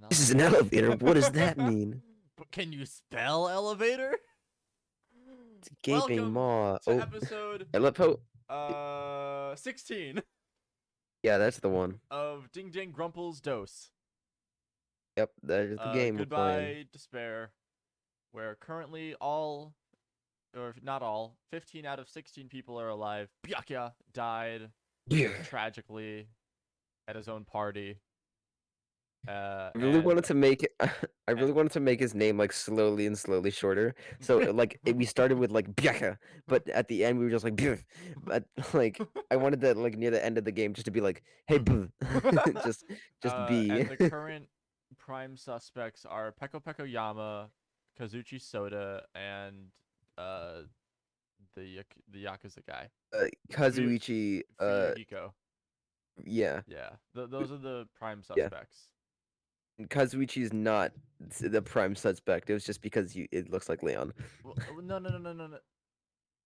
an This is an elevator. elevator. What does that mean? But can you spell elevator? It's a gaping Welcome maw. to Oh, episode I love how. 16 Yeah, that's the one. of Ding Ding Grumple's Dose. Yep, that is the game we're playing. Goodbye Despair, where currently all, or not all, 15 out of 16 people are alive. Byakuya died Yeah. tragically at his own party. I really wanted to make it. I really wanted to make his name like slowly and slowly shorter. So like we started with like Biaka, but at the end we were just like Biff. But like I wanted that like near the end of the game just to be like, hey, just be. And the current prime suspects are Peko Peko Yama, Kazuchi Soda, and the Yakuza guy. Kazuichi. Fuyuhiko. Yeah, Yeah, those are the prime yeah. suspects. Kazuichi is not the prime suspect. It was just because it looks like Leon. Well, no.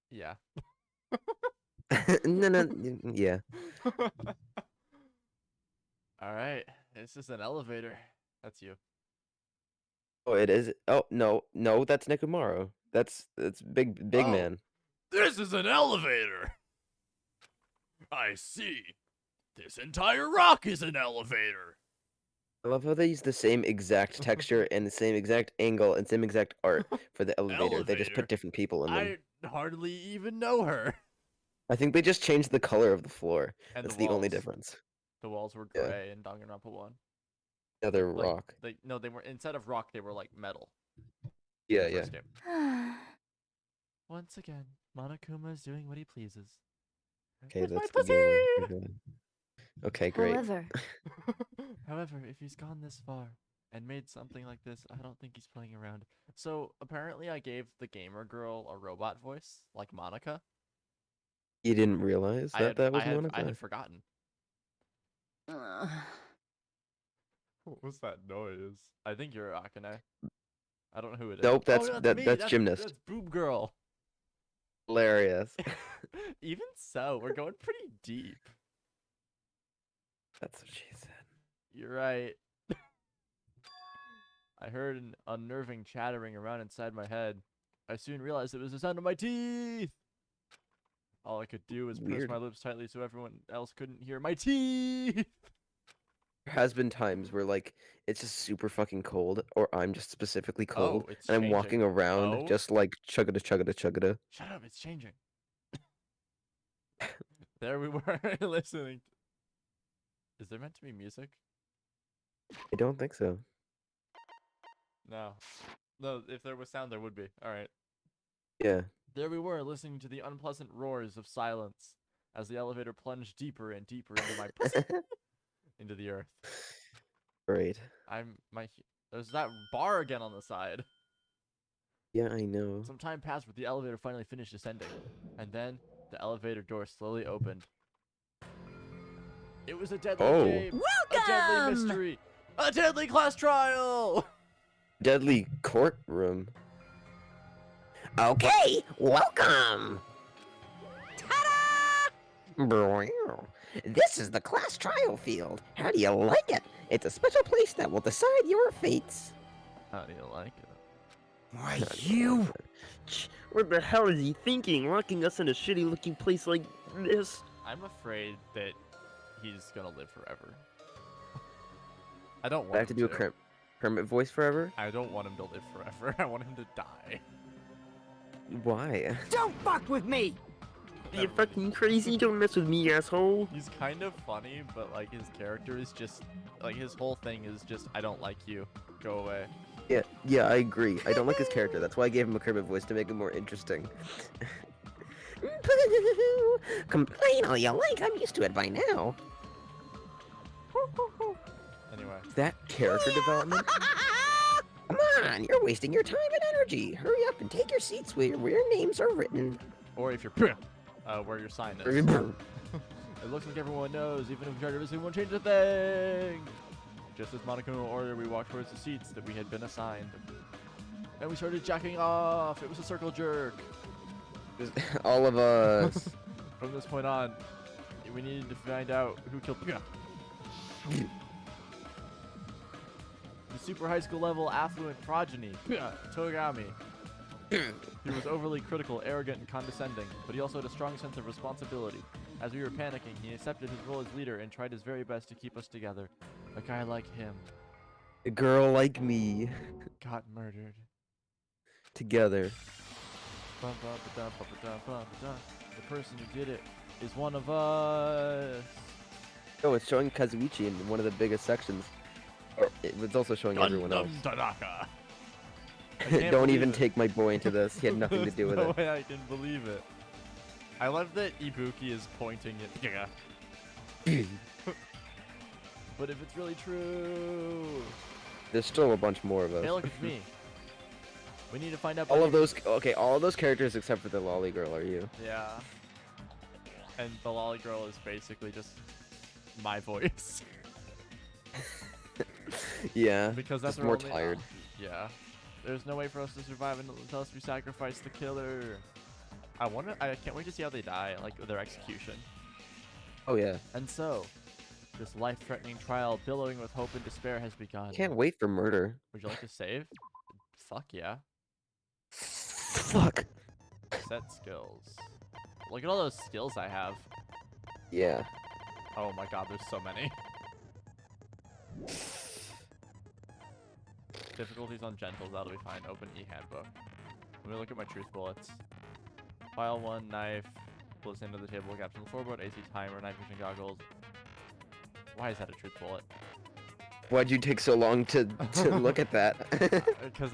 Yeah. No, yeah. All right, this is an elevator. That's you. Oh, it is. Oh no, that's Nekomaru. That's big Oh. man. This is an elevator. I see. This entire rock is an elevator. I love how they use the same exact texture and the same exact angle and same exact art for the elevator. They just Elevator? put different people in them. I hardly even know her. I think they just changed the color of the floor. And That's the the only walls. difference. The walls were Yeah. gray in Danganronpa 1. Yeah, they're Like, rock. they were, instead of rock, they were like metal. Yeah, The yeah. first game. Once again, Monokuma is doing what he pleases. Okay, Where's my that's the pussy? game we're doing. Okay, great. However, if he's gone this far and made something like this, I don't think he's playing around. So apparently, I gave the gamer girl a robot voice, like Monica. You didn't realize that that was I Monica? had forgotten. What was that noise? I think you're Akane. I don't know who it is. Nope, that's oh, that's me. Gymnast. That's Boob Girl. Hilarious. Even so, we're going pretty deep. That's what she said. You're right. I heard an unnerving chattering around inside my head. I soon realized it was the sound of my teeth. All I could do was press my lips tightly so everyone else couldn't hear my teeth. There has been times where like it's just super fucking cold, or I'm just specifically cold, it's and I'm walking changing. around Oh. just like chuggada chuggada chuggada. Shut up, it's changing. There we were listening. Is there meant to be music? I don't think so. No. No, if there was sound, there would be. Alright. Yeah. There we were, listening to the unpleasant roars of silence as the elevator plunged deeper and deeper into my pussy. Into the earth. Great. There's that bar again on the side. Yeah, I know. Some time passed, but the elevator finally finished descending. And then the elevator door slowly opened. It was a deadly game. Welcome! A deadly mystery. A deadly class trial! Deadly courtroom. Okay, welcome! Ta-da! This is the class trial field. How do you like it? It's a special place that will decide your fates. How do you like it? Why, you... What the hell is he thinking? Locking us in a shitty looking place like this? I'm afraid that he's gonna live forever. I don't I want have to him do a Kermit voice forever? I don't want him to live forever. I want him to die. Why? Don't fuck with me! You fucking crazy? Don't mess with me, asshole. He's kind of funny, but like his character is just like his whole thing is just I don't like you. Go away. Yeah, I agree. I don't like his character. That's why I gave him a Kermit voice to make him more interesting. Complain all you like, I'm used to it by now. Anyway. That character development? Come on, you're wasting your time and energy. Hurry up and take your seats where your names are written. Or if you're where your sign is. It looks like everyone knows, even if we try to visit, we won't change a thing. Just as Monokuma ordered, we walked towards the seats that we had been assigned. And we started jacking off. It was a circle jerk. All of us. From this point on, we needed to find out who killed the The super high school level affluent progeny, Togami. He was overly critical, arrogant, and condescending, but he also had a strong sense of responsibility. As we were panicking, he accepted his role as leader and tried his very best to keep us together. A guy like him A girl like me. got murdered. Together. Bum, bum, ba-dum, ba-ba-dum, ba-ba-dum. The person who did it is one of us. Oh, it's showing Kazuichi in one of the biggest sections. Or it was also showing everyone else. Tanaka. Don't even take my boy into this. He had nothing to do with no it. way I can believe it. I love that Ibuki is pointing at Giga. But if it's really true... There's still a bunch more of us. Hey, look, it's me. We need to find out... All of those... Okay, all of those characters except for the lolly girl are you. Yeah. And the lolly girl is basically just my voice. Yeah, Because that's just our more only... tired. Yeah. There's no way for us to survive unless we sacrifice the killer. I can't wait to see how they die, like their execution. Oh yeah. And so, this life-threatening trial, billowing with hope and despair, has begun. Can't wait for murder. Would you like to save? Fuck yeah. Fuck. Set skills. Look at all those skills I have. Yeah. Oh my god, there's so many. Difficulties on gentles, that'll be fine. Open e-handbook. Let me look at my truth bullets. File 1, knife, bullets into the table, caps on the floorboard, AC timer, night vision goggles. Why is that a truth bullet? Why'd you take so long to look at that? Because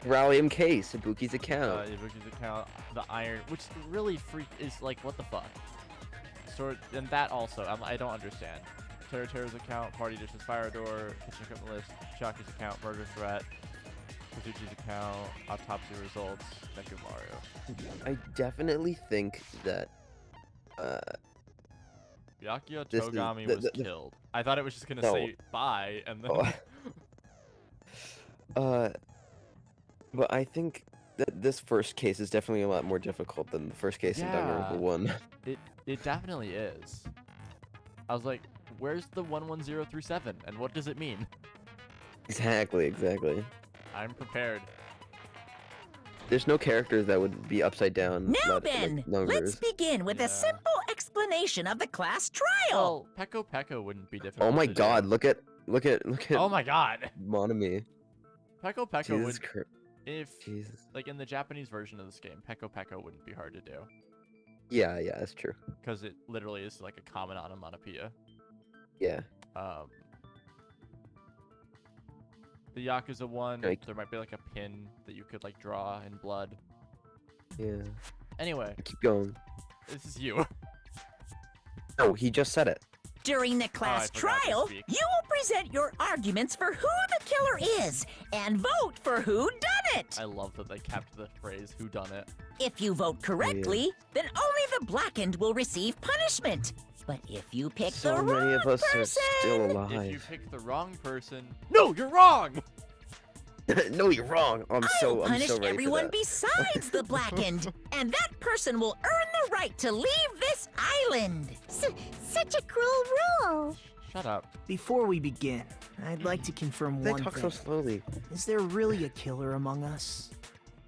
Rallium case, Ibuki's account. Ibuki's account, the iron, which really is like, what the fuck? And that also, I don't understand. Terra's account, party dishes, fire door, kitchen equipment list, Shaki's account, murder threat, Kazuchi's account, autopsy results, Deku Mario. I definitely think that Byakuya This is- Togami the- was the- killed. I thought it was just gonna No. say bye and then but I think that this first case is definitely a lot more difficult than the first case in Danganronpa Yeah. 1. it definitely is. I was like, where's the 11037 and what does it mean? Exactly. I'm prepared. There's no characters that would be upside down. Now then, let's begin with Yeah. a simple explanation of the class trial. Well, Peko wouldn't be difficult. Oh my to do. god, look at Oh my god. Monami. Peko Jesus would, Christ. if, Jesus. like in the Japanese version of this game, Peko wouldn't be hard to do. Yeah, that's true. Because it literally is like a common onomatopoeia. Yeah. The Yakuza one, Like- there might be like a pin that you could like draw in blood. Yeah. Anyway, Keep going. this is you. No, he just said it. During the class forgot to trial, speak. you will present your arguments for who the killer is and vote for who done it. I love that they kept the phrase "who done it." If you vote correctly, then only the blackened will receive punishment. But if you pick the So many wrong of us person, are still If you alive. pick the wrong person, no, you're wrong. No, you're wrong. I'm I'll so punish ready everyone for that. besides the blackened, and that person will earn the right to leave this island. Such a cruel rule. Shut up. Before we begin, I'd like to confirm They one talk thing. so slowly. Is there really a killer among us?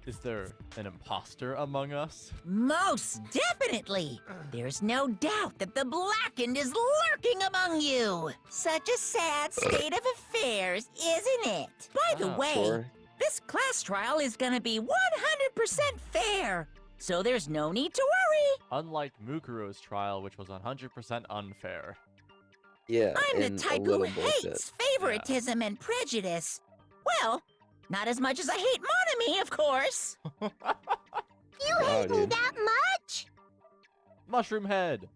Is there an imposter among us? Most definitely. There's no doubt that the blackened is lurking among you. Such a sad state of affairs, isn't it? By the way, Sure. this class trial is gonna be 100% fair, so there's no need to worry. Unlike Mukuro's trial, which was 100% unfair. Yeah. I'm the and a type who little bullshit. hates favoritism and prejudice. Well, not as much as I hate Monami, of course. You Wow, hate me dude. that much? Mushroom Head.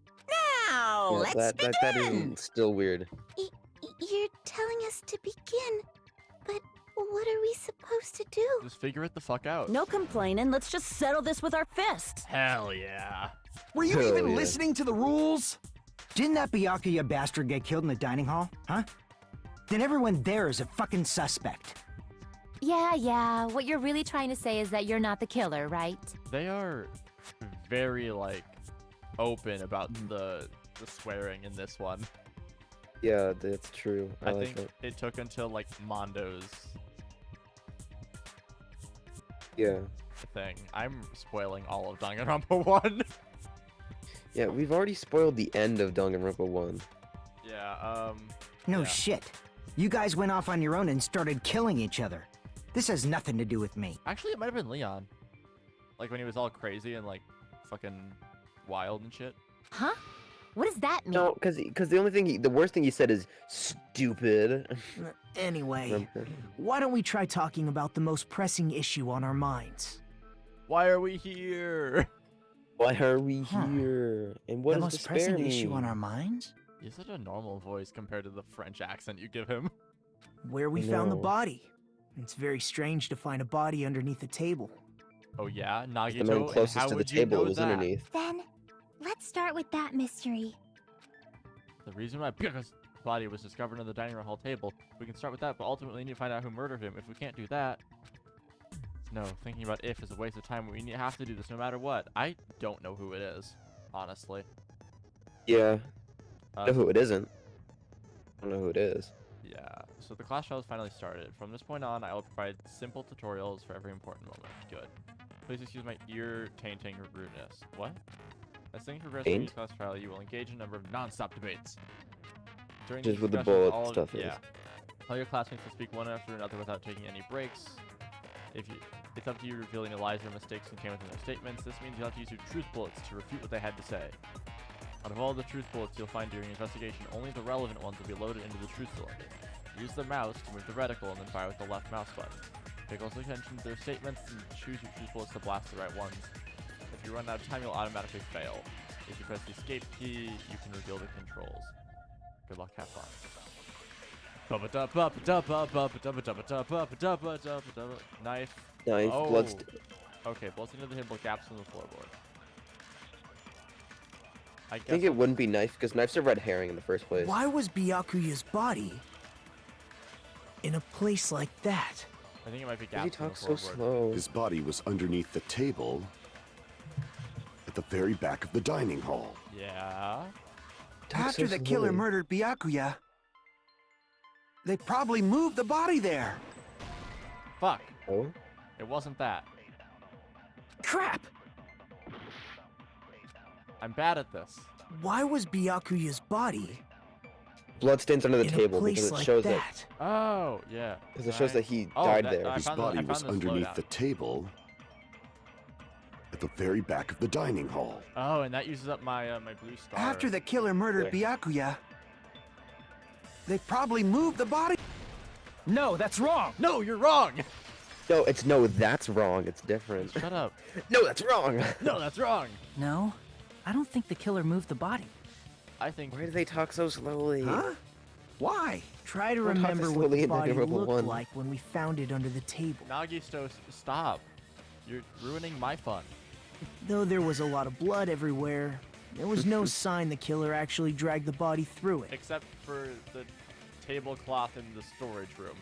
Now, Yeah, let's that begin. is still weird. You're telling us to begin, but what are we supposed to do? Just figure it the fuck out. No complaining. Let's just settle this with our fists. Hell yeah. Were you Hell even yeah. listening to the rules? Didn't that Byakuya bastard get killed in the dining hall? Huh? Then everyone there is a fucking suspect. Yeah. What you're really trying to say is that you're not the killer, right? They are very like open about the swearing in this one. Yeah, that's true. I like think that. it took until like Mondo's Yeah. thing. I'm spoiling all of Danganronpa 1. Yeah, we've already spoiled the end of Danganronpa 1. Yeah, No yeah. shit. You guys went off on your own and started killing each other. This has nothing to do with me. Actually, it might have been Leon. Like when he was all crazy and like fucking wild and shit. Huh? What does that mean? No, because the worst thing he said is stupid. Anyway, Remember? why don't we try talking about the most pressing issue on our minds? Why are we here? Why are we Huh. here? And what the does most pressing despair issue on mean? our minds? You have such a normal voice compared to the French accent you give him. Where we I found the know. body. It's very strange to find a body underneath a table. Oh yeah, The man Nagito. And closest how to the would you table know was that? underneath. Then, let's start with that mystery. The reason why Pika's body was discovered on the dining room hall table. We can start with that, but ultimately we need to find out who murdered him. If we can't do that, no, thinking about if is a waste of time. We have to do this no matter what. I don't know who it is, honestly. Yeah. I know So- who it isn't. I don't know who it is. Yeah, so the class trial has finally started. From this point on, I will provide simple tutorials for every important moment. Good. Please excuse my ear-tainting rudeness. What? As things progress through Taint? each class trial, you will engage in a number of non-stop debates. During Just these what the discussions, bullet all of- stuff is. Yeah. Tell your classmates to speak one after another without taking any breaks. It's up to you revealing the lies or mistakes contained within their statements. This means you'll have to use your truth bullets to refute what they had to say. Out of all the truth bullets you'll find during your investigation, only the relevant ones will be loaded into the truth cylinder. Use the mouse to move the reticle and then fire with the left mouse button. Pay close attention to their statements and choose your truth bullets to blast the right ones. If you run out of time, you'll automatically fail. If you press the escape key, you can reveal the controls. Good luck, have fun. Knife. Knife, Oh. bloodstained. Okay, bullets into the hidden gaps in the floorboard. I I guess think it wouldn't be knife because knife's a red herring in the first place. Why was Byakuya's body in a place like that? I think it might be Why do you gaps in the talk so floorboard. slow? His body was underneath the table at the very back of the dining hall. Yeah. Talk After so the killer slowly. murdered Byakuya, they probably moved the body there. Fuck. Oh? It wasn't that. Crap! I'm bad at this. Why was Byakuya's body Bloodstains under the in table a place because it like shows that? Oh, yeah. because it shows that he Oh, died that- there. I His found the- body I was found the underneath slowdown. the table at the very back of the dining hall. Oh, and that uses up my my blue star. After the killer murdered Byakuya, they probably moved the body. No, that's wrong. No, you're wrong. No, that's wrong. It's different. Shut up. No, that's wrong. No, that's wrong. No, I don't think the killer moved the body. I think Why do they talk so slowly? Huh? Why? Try to Don't talk remember this what slowly the in body Danganronpa looked 1. like when we found it under the table. Nagisto, stop. You're ruining my fun. Though there was a lot of blood everywhere, there was no sign the killer actually dragged the body through it. Except for the tablecloth in the storage room.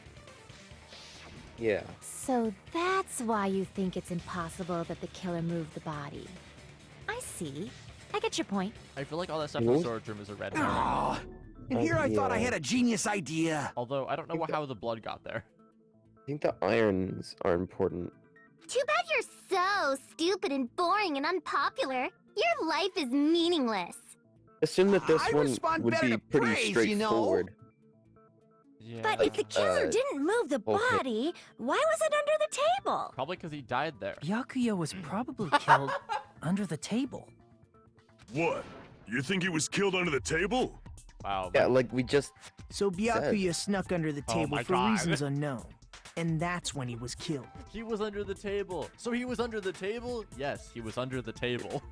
Yeah. So that's why you think it's impossible that the killer moved the body. I see. I get your point. I feel like all that stuff in the What? storage room is a red herring. Ah, and here I thought I yeah. had a genius idea. Although I don't know how the blood got there. I think the irons are important. Too bad you're so stupid and boring and unpopular. Your life is meaningless. Assume that this I one respond would better be to pretty praise, you know? straightforward. Yeah. But if the killer Didn't move the okay. body. Why was it under the table? Probably because he died there. Byakuya was probably killed under the table. What? You think he was killed under the table? Wow. Yeah, like we just So Byakuya snuck under the Oh table my for God. reasons unknown. And that's when he was killed. He was under the table. So he was under the table? Yes, he was under the table.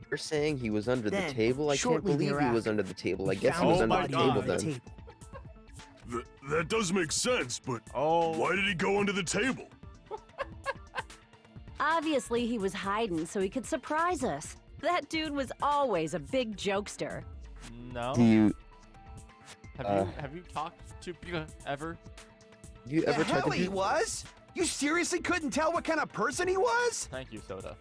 You're saying he was under the Then, table? I can't shortly believe he was thereafter, under the table. I We guess he found was Oh his under my the body table under the then. table. That does make sense, but Oh. why did he go under the table? Obviously, he was hiding so he could surprise us. That dude was always a big jokester. No. Do you Have you talked to Pika ever? do you ever try to do was? You seriously couldn't tell what kind of person he was? Thank you, Soda.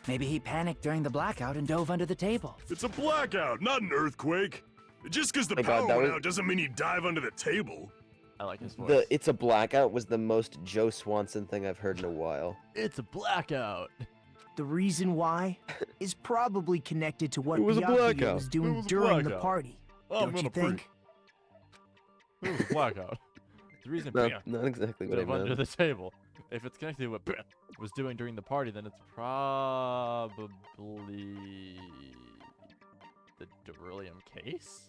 Maybe he panicked during the blackout and dove under the table. It's a blackout, not an earthquake. Just because the My God, power that went was- out doesn't mean you dive under the table. I like his voice. The "It's a blackout" was the most Joe Swanson thing I've heard in a while. It's a blackout. The reason why is probably connected to what It was a Byakuya blackout. was It doing was a during the blackout. party. I'm Don't you gonna think? It was a blackout. The reason Not exactly what I dove under meant. the table. If it's connected to what was doing during the party, then it's probably the beryllium case.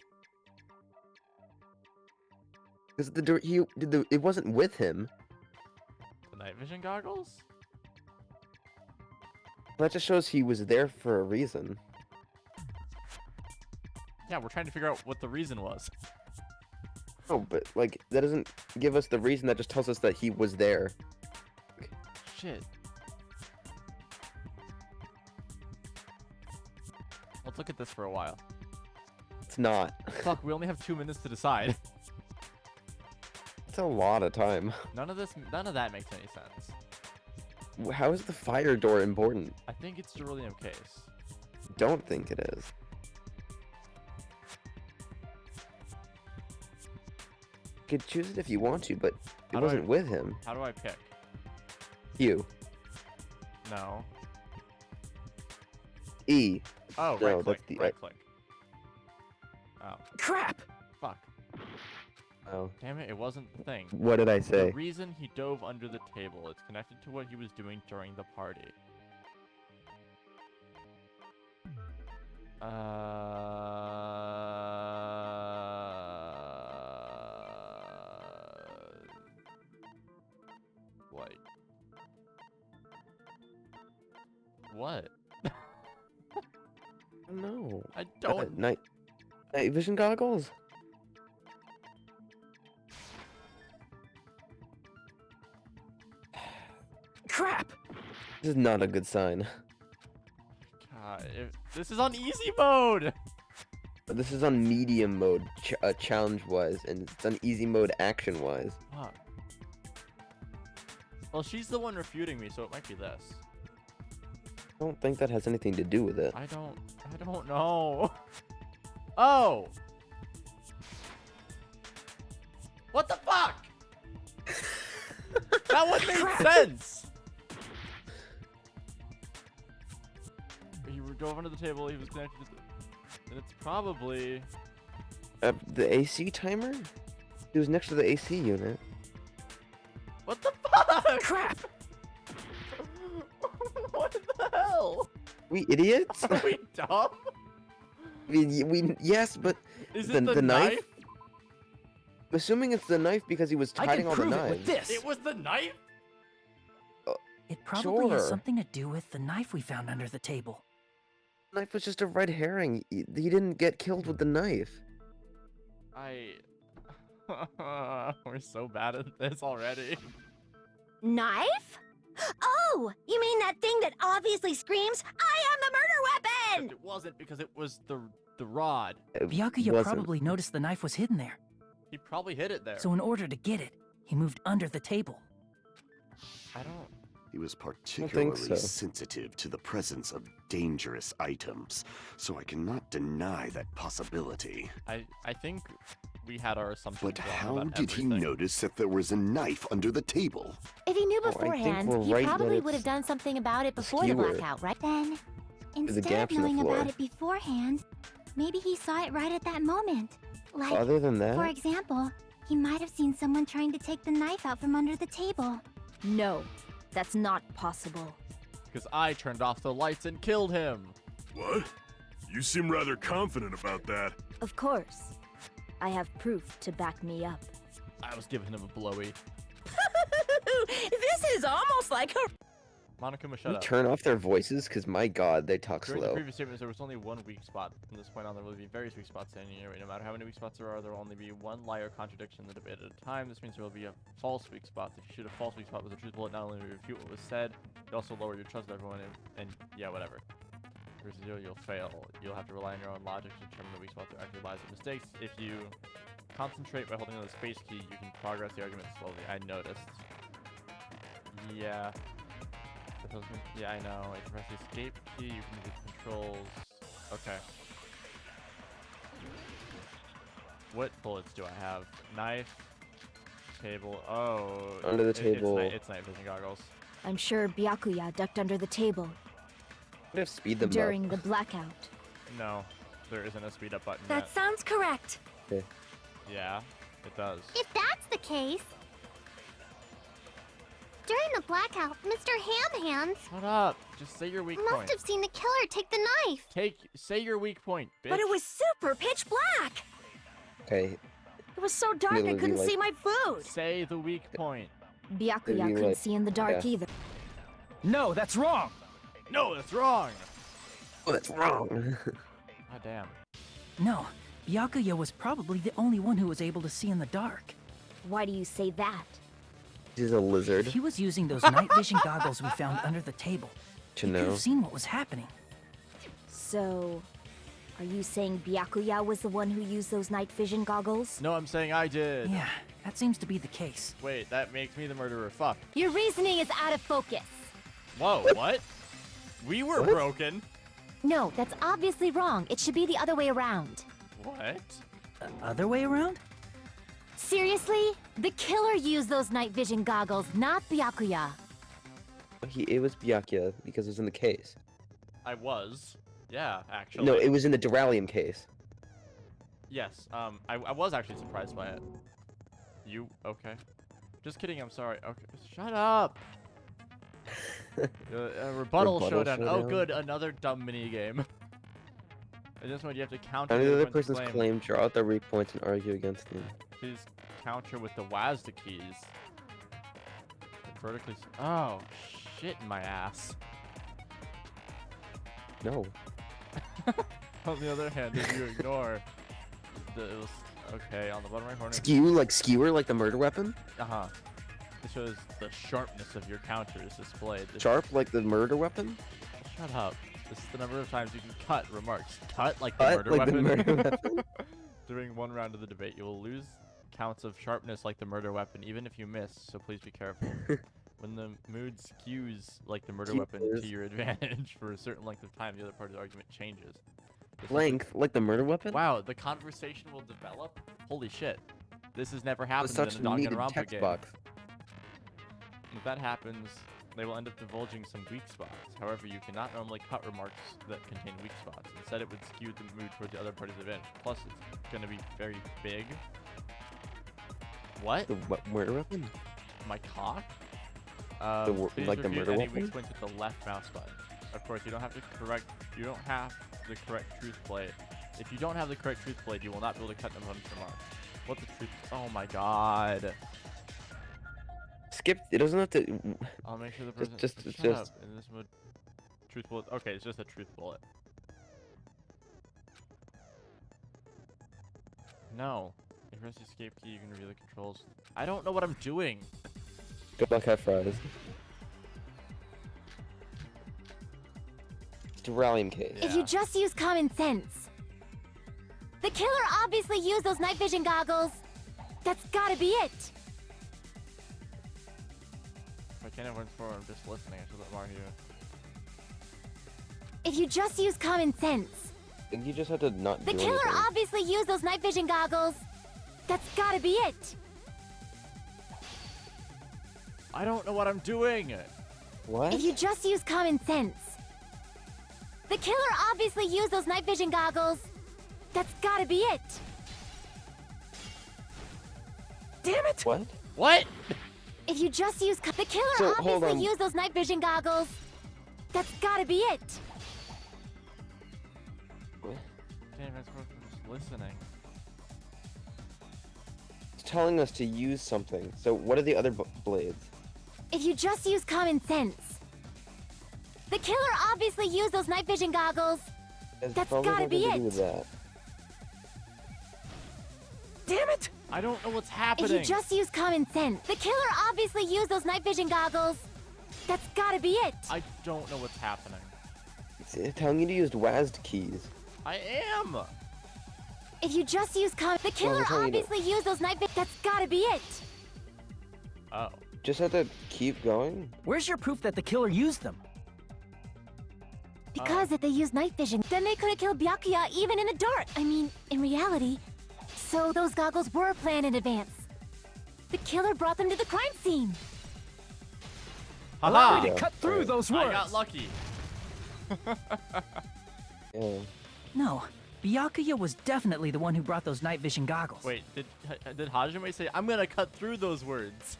Because it wasn't with him. The night vision goggles? That just shows he was there for a reason. Yeah, we're trying to figure out what the reason was. Oh, but like that doesn't give us the reason. That just tells us that he was there. Shit. Let's look at this for a while. It's not. Fuck, we only have 2 minutes to decide. It's a lot of time. None of that makes any sense. How is the fire door important? I think it's beryllium case. Don't think it is. You could choose it if you want to, but it wasn't with him. How do I pick? You. No. E. Oh, No, right click. that's the- Right click. Oh, Crap! fuck. Oh. Damn it, it wasn't the thing. What did I say? The reason he dove under the table, it's connected to what he was doing during the party. Like... What? No. I don't... Night vision goggles. Crap! This is not a good sign. God, this is on easy mode! This is on medium mode, challenge-wise, and it's on easy mode action-wise. Fuck. Well, she's the one refuting me, so it might be this. I don't think that has anything to do with it. I don't know. Oh! What the fuck? That would make sense! He dove under the table, he was connected to and it's probably... The AC timer? He was next to the AC unit. What the fuck? Crap! What the hell? We idiots? Are we dumb? I mean, yes, but Is it the knife? knife? I'm assuming it's the knife because he was I hiding can all the prove it knives. with this. It was the knife? It probably has Sure. something to do with the knife we found under the table. The knife was just a red herring. He didn't get killed with the knife. We're so bad at this already. Knife? Oh, you mean that thing that obviously screams, "I am the murder weapon!" Except it wasn't because it was the rod. It Byakuya wasn't. probably noticed the knife was hidden there. He probably hid it there. So in order to get it, he moved under the table. I don't... He was think particularly so. sensitive to the presence of dangerous items, so I cannot deny that possibility. I think we had our assumptions But wrong how about did he everything. notice that there was a knife under the table? If he knew Oh, I think beforehand, we're he right that probably would it's have done something about it before the skewer. blackout, right? Then, instead of gaps in the knowing floor. about it beforehand, maybe he saw it right at that moment. Like, Other than for that, example, he might have seen someone trying to take the knife out from under the table. No, that's not possible. Because I turned off the lights and killed him. What? You seem rather confident about that. Of course. I have proof to back me up. I was giving him a blowy. This is almost like a... Monokuma, can shut we up. turn off their voices? Because my god, they talk During the slow. previous statements, there was only one weak spot. From this point on, there will be various weak spots in here. No matter how many weak spots there will only be one lie or contradiction in the debate at a time. This means there will be a false weak spot. If you shoot a false weak spot with a truth bullet, not only will you refute what was said, you also lower your trust of everyone, and yeah, whatever. Here's the deal, you'll fail. You'll have to rely on your own logic to determine the weak spots or actually lies or mistakes. If you concentrate by holding on the space key, you can progress the argument slowly. I noticed. Yeah. Yeah, I know. If you press the escape key, you can do the controls. Okay. What bullets do I have? Knife, table. Oh, Under the table. It's night vision goggles. I'm sure Byakuya ducked under the table What if speed them during up? the blackout. No, there isn't a speed up button That yet. sounds correct. Okay. Yeah, it does. If that's the case... During the blackout, Mr. Ham-Hands Shut up. Just say your weak must point. have seen the killer take the knife. Say your weak point, bitch. But it was super pitch black. Okay. It was so dark I Literally, couldn't like- see my food. Say the weak point. Byakuya Maybe, couldn't like- see in the dark yeah. either. No, that's wrong. No, that's wrong. Oh, that's wrong. God damn. No, Byakuya was probably the only one who was able to see in the dark. Why do you say that? He's a lizard. He was using those night vision goggles we found under the table. To He could know. have seen what was happening. So, are you saying Byakuya was the one who used those night vision goggles? No, I'm saying I did. Yeah, that seems to be the case. Wait, that makes me the murderer. Fuck. Your reasoning is out of focus. Whoa, what? We were broken. No, that's obviously wrong. It should be the other way around. What? Other way around? Seriously? The killer used those night vision goggles, not Byakuya. It was Byakuya because it was in the case. I was. Yeah, actually. No, it was in the Duralium case. Yes. I was actually surprised by it. You okay? Just kidding. I'm sorry. Okay. Shut up. Rebuttal showdown. Oh, good. Another dumb mini game. At this one, you have to counter Under the other everyone's person's claim, draw out the weak points and argue against them. Please counter with the WASD keys. Vertically. Oh, shit in my ass. No. On the other hand, if you ignore it was okay on the bottom right corner. Skewer like the murder weapon? Uh-huh. It shows the sharpness of your counters displayed. Sharp like the murder weapon? Shut up. This is the number of times you can cut remarks. Cut like Cut the murder like weapon. the murder weapon? During one round of the debate, you will lose counts of sharpness like the murder weapon, even if you miss, so please be careful. When the mood skews like the murder weapon to your advantage for a certain length of time, the other party's argument changes. Length like the murder weapon? Wow, the conversation will develop? Holy shit. This has never happened Such in a needed Danganronpa text game. box. If that happens, they will end up divulging some weak spots. However, you cannot normally cut remarks that contain weak spots. Instead, it would skew the mood toward the other party's advantage. Plus, it's going to be very big. What? The murder weapon? My cock? Please like the refute murder any weapon? weak points with the left mouse button. Of course, you don't have the correct truth blade. If you don't have the correct truth blade, you will not be able to cut them from the mark. What the truth? Oh my god. Skip. It doesn't have to. I'll make sure the person. Just. Shut up. In this mode, truth bullet. Okay, it's just a truth bullet. No. If you press the escape key, you can reveal the controls. I don't know what I'm doing. Good luck, have fries. Duralium case. If you just use common sense. The killer obviously used those night vision goggles. That's gotta be it. If I can't have words for, I'm just listening. I should let Mario. If you just use common sense. You just have to not The do killer anything. obviously used those night vision goggles. That's gotta be it. I don't know what I'm doing. What? If you just use common sense. The killer obviously used those night vision goggles. That's gotta be it. Damn it! What? What? If you just use the killer So, hold obviously on. used those night vision goggles. That's gotta be it. Can't even score from just listening. It's telling us to use something. So what are the other blades? If you just use common sense. The killer obviously used those night vision goggles. It's That's probably gotta nothing be to do it. with that. Damn it! I don't know what's If happening. you just use common sense. The killer obviously used those night vision goggles. That's gotta be it. I don't know what's happening. It's telling you to use WASD keys. I am. If you just use the killer we're telling you to- obviously used those night vision. That's gotta be it. Oh. Just have to keep going. Where's your proof that the killer used them? Because if they used night vision, then they could have killed Byakuya even in the dark. I mean, in reality, So those goggles were planned in advance. The killer brought them to the crime scene. Allow me Haha! to cut through those words. I got lucky. Yeah. No, Byakuya was definitely the one who brought those night vision goggles. Wait, did Hajime say, I'm gonna cut through those words?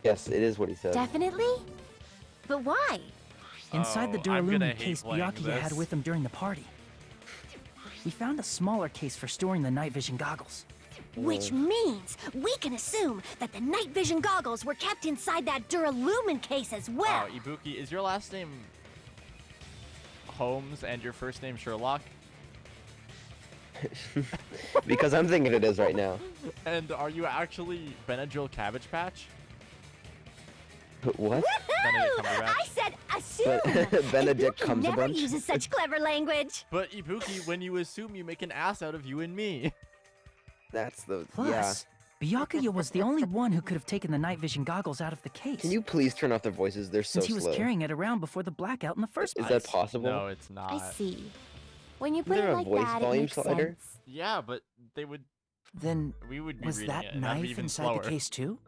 Yes, it is what he said. Definitely? But why? Inside the Oh, I'm gonna Duralumin hate case playing Byakuya had this. with him during the party. We found a smaller case for storing the night vision goggles. Which means we can assume that the night vision goggles were kept inside that Duralumin case as well. Wow, Ibuki, is your last name Holmes and your first name Sherlock? Because I'm thinking it is right now. And are you actually Benadryl Cabbage Patch? What? Benedict Woo! Cumberbatch? I said assume. But Benedict Ibuki comes a never bunch. uses such clever language. But Ibuki, when you assume, you make an ass out of you and me. That's the Plus, Byakuya was the only one who could have taken the night vision goggles out of the case. Can you please turn off their voices? They're so since he was slow. carrying it around before the blackout in the first Is place. that possible? No, it's not. I see. When you put Is there it a like voice that, it volume makes slider? sense. Yeah, but they would. Then We would be was reading that it, and that'd be knife even inside slower. the case too?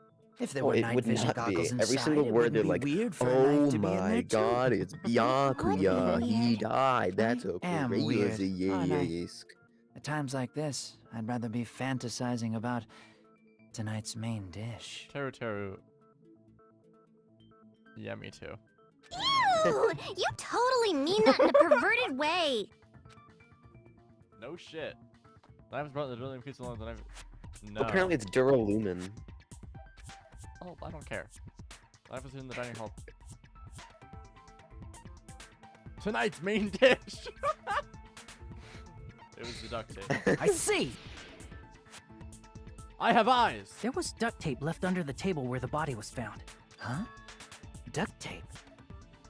If there Oh, were it night would vision not be. goggles inside, Every single it word, wouldn't they're be like, weird for a "Oh knife to be in my there too." God, it's Byakuya. He weird. died. That's I am weird, crazy. aren't I? Yes. At times like this, I'd rather be fantasizing about tonight's main dish. Teru Teru. Yeah, me too. Ew! You totally mean that in a perverted way. No shit. Knives brought the drilling piece along the knife. No. Apparently, it's Duralumin. Oh, I don't care. Knife was in the dining hall. Tonight's main dish. It was the duct tape. I see! I have eyes. There was duct tape left under the table where the body was found. Huh? Duct tape.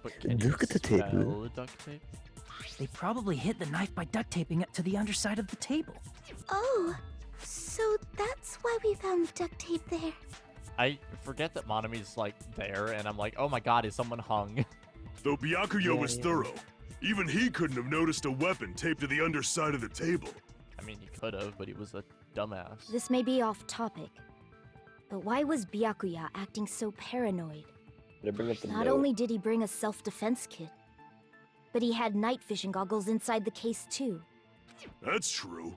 But can you Look at the tape. smell the duct tape? They probably hid the knife by duct taping it to the underside of the table. Oh, so that's why we found duct tape there. I forget that Monami's like there, and I'm like, oh my god, is someone hung? Though Byakuya was thorough, even he couldn't have noticed a weapon taped to the underside of the table. I mean, he could have, but he was a dumbass. This may be off topic, but why was Byakuya acting so paranoid? Gonna bring up the Not note. only did he bring a self-defense kit, but he had night vision goggles inside the case too. That's true.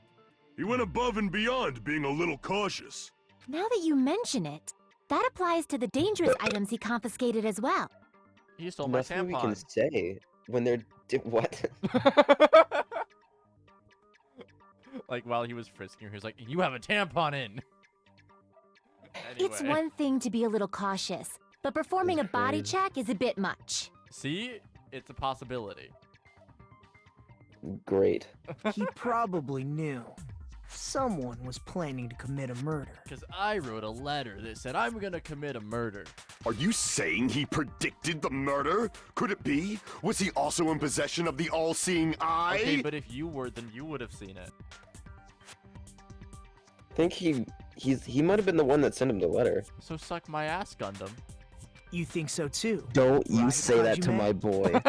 He went above and beyond being a little cautious. Now that you mention it, that applies to the dangerous items he confiscated as well. He stole my Nothing we can tampon. say when they're what? Like while he was frisking her, he was like, you have a tampon in. It's Anyway. one thing to be a little cautious, but performing a body crazy. check is a bit much. See? It's a possibility. Great. He probably knew. Someone was planning to commit a murder. Because I wrote a letter that said I'm gonna commit a murder. Are you saying he predicted the murder? Could it be? Was he also in possession of the all-seeing eye? Okay, but if you were, then you would have seen it. I think he might have been the one that sent him the letter. So suck my ass, Gundam. You think so too? Don't you Right, say that to Hajime? my boy.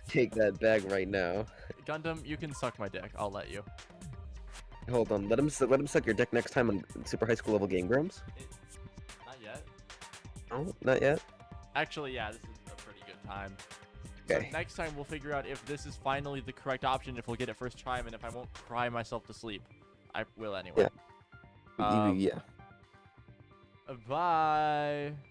Take that back right now. Gundam, you can suck my dick. I'll let you. Hold on. Let him suck your dick next time on Super High School level Game Grumps. Not yet. Oh, not yet. Actually, yeah, this is a pretty good time. Okay. So next time we'll figure out if this is finally the correct option, if we'll get it first try, and if I won't cry myself to sleep. I will anyway. Yeah. Yeah. Bye.